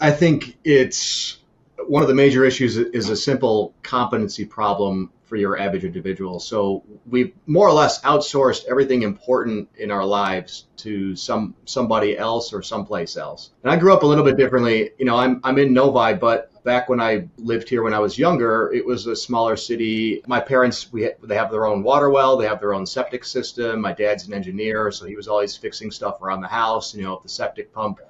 I think it's one of the major issues is a simple competency problem for your average individual. So we've more or less outsourced everything important in our lives to somebody else or someplace else. And I grew up a little bit differently. I'm in Novi, but back when I lived here when I was younger, it was a smaller city. My parents, they have their own water well, they have their own septic system. My dad's an engineer, so he was always fixing stuff around the house. If the septic pump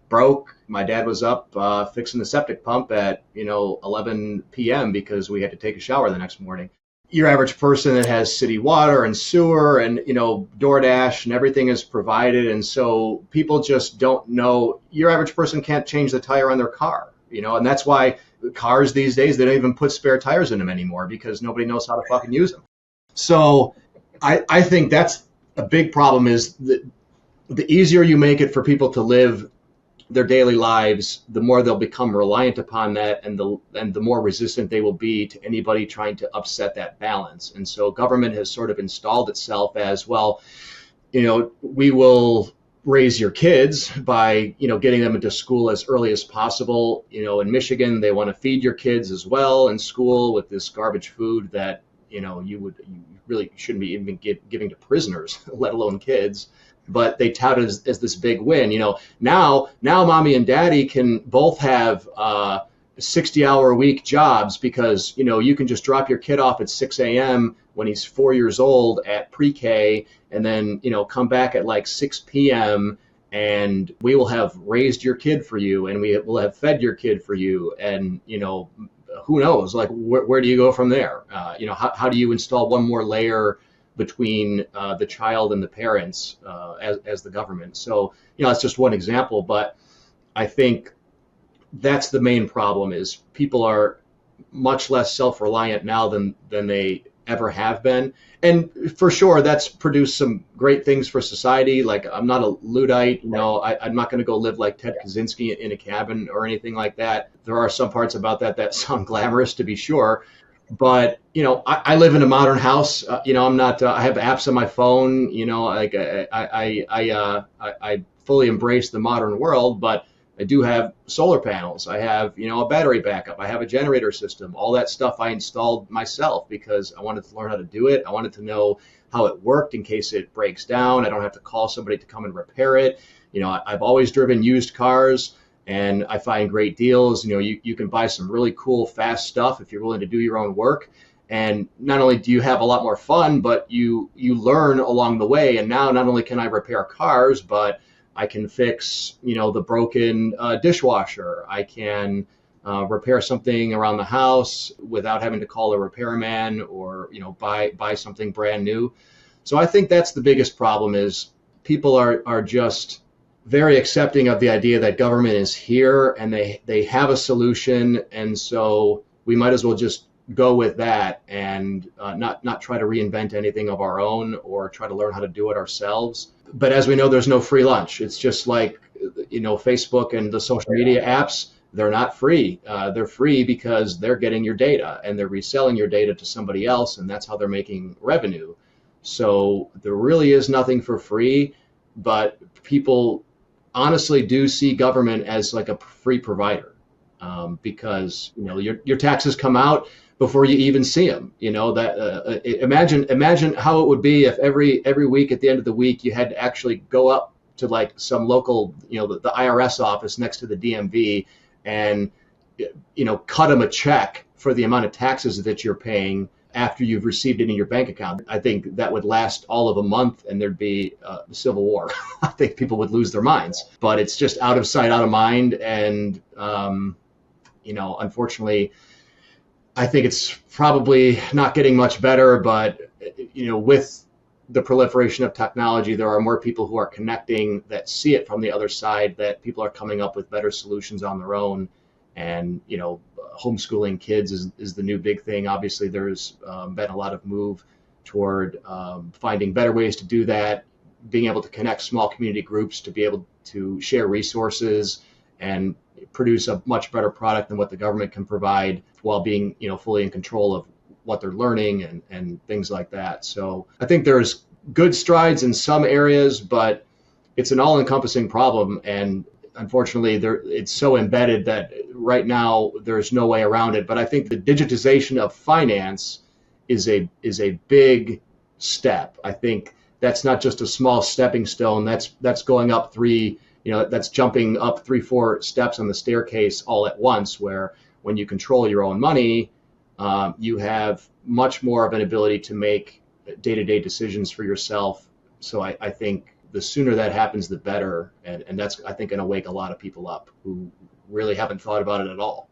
broke, my dad was up fixing the septic pump at 11 p.m. because we had to take a shower the next morning. Your average person that has city water and sewer and DoorDash and everything is provided, and so people just don't know. Your average person can't change the tire on their car, and that's why cars these days, they don't even put spare tires in them anymore because nobody knows how to fucking use them. So I think that's a big problem, is that the easier you make it for people to live their daily lives, the more they'll become reliant upon that, and the more resistant they will be to anybody trying to upset that balance. And so government has sort of installed itself as, well, we will raise your kids by, getting them into school as early as possible. In Michigan, they want to feed your kids as well in school with this garbage food that, you really shouldn't be even giving to prisoners, let alone kids. But they tout it as this big win. Now mommy and daddy can both have 60-hour-a-week jobs because, you can just drop your kid off at 6 a.m. when he's 4 years old at pre-K, and then, come back at like 6 p.m. and we will have raised your kid for you, and we will have fed your kid for you. And, who knows, like, where do you go from there? How do you install one more layer between the child and the parents as the government? So, it's just one example, but I think that's the main problem, is people are much less self-reliant now than they ever have been. And for sure, that's produced some great things for society. Like, I'm not a Luddite, I'm not going to go live like Ted Kaczynski in a cabin or anything like that. There are some parts about that sound glamorous, to be sure. But, I live in a modern house. I'm not, I have apps on my phone, like I fully embrace the modern world, but I do have solar panels. I have, a battery backup. I have a generator system. All that stuff I installed myself because I wanted to learn how to do it. I wanted to know how it worked in case it breaks down. I don't have to call somebody to come and repair it. I've always driven used cars, and I find great deals. You can buy some really cool, fast stuff if you're willing to do your own work. And not only do you have a lot more fun, but you learn along the way. And now not only can I repair cars, but I can fix, the broken dishwasher. I can repair something around the house without having to call a repairman or, buy something brand new. So I think that's the biggest problem, is people are just very accepting of the idea that government is here and they have a solution. And so we might as well just go with that and not try to reinvent anything of our own or try to learn how to do it ourselves. But as we know, there's no free lunch. It's just like, Facebook and the social media apps, they're not free. They're free because they're getting your data and they're reselling your data to somebody else, and that's how they're making revenue. So there really is nothing for free, but people honestly do see government as like a free provider because, your taxes come out before you even see them. Imagine how it would be if every week at the end of the week you had to actually go up to like some local, the IRS office next to the DMV and, cut them a check for the amount of taxes that you're paying after you've received it in your bank account. I think that would last all of a month and there'd be a civil war. I think people would lose their minds, but it's just out of sight, out of mind. And, unfortunately, I think it's probably not getting much better, but, with the proliferation of technology, there are more people who are connecting that see it from the other side, that people are coming up with better solutions on their own. And, homeschooling kids is the new big thing. Obviously, there's been a lot of move toward finding better ways to do that, being able to connect small community groups to be able to share resources and produce a much better product than what the government can provide, while being, fully in control of what they're learning and things like that. So I think there's good strides in some areas, but it's an all-encompassing problem. And unfortunately, it's so embedded that right now there's no way around it. But I think the digitization of finance is a big step. I think that's not just a small stepping stone. That's going up that's jumping up 3-4 steps on the staircase all at once, where when you control your own money, you have much more of an ability to make day-to-day decisions for yourself. So I think the sooner that happens, the better. And that's, I think, going to wake a lot of people up who really haven't thought about it at all.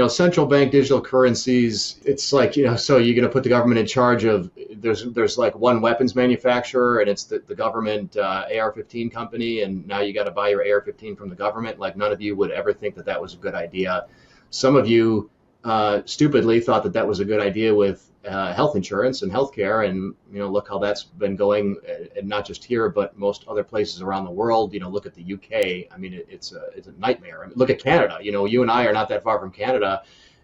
Central bank digital currencies, it's like, so you're going to put the government in charge of, there's like one weapons manufacturer, and it's the government AR-15 company, and now you got to buy your AR-15 from the government. Like, none of you would ever think that was a good idea. Some of you stupidly thought that was a good idea with health insurance and healthcare, and look how that's been going, and not just here but most other places around the world. Look at the UK. I mean, it's a nightmare. I mean, look at Canada. You and I are not that far from Canada,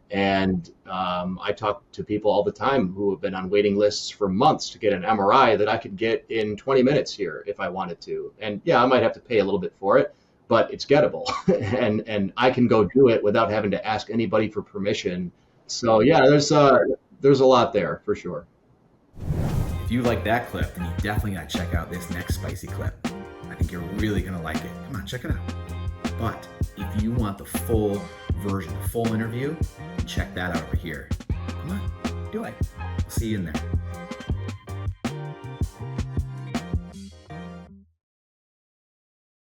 and I talk to people all the time who have been on waiting lists for months to get an MRI that I could get in 20 minutes here if I wanted to. And yeah, I might have to pay a little bit for it, but it's gettable, and I can go do it without having to ask anybody for permission. So yeah, there's a lot there for sure. If you like that clip, then you definitely got to check out this next spicy clip. I think you're really going to like it. Come on, check it out. But if you want the full version, the full interview, check that out over here. Come on, do it. I'll see you in there.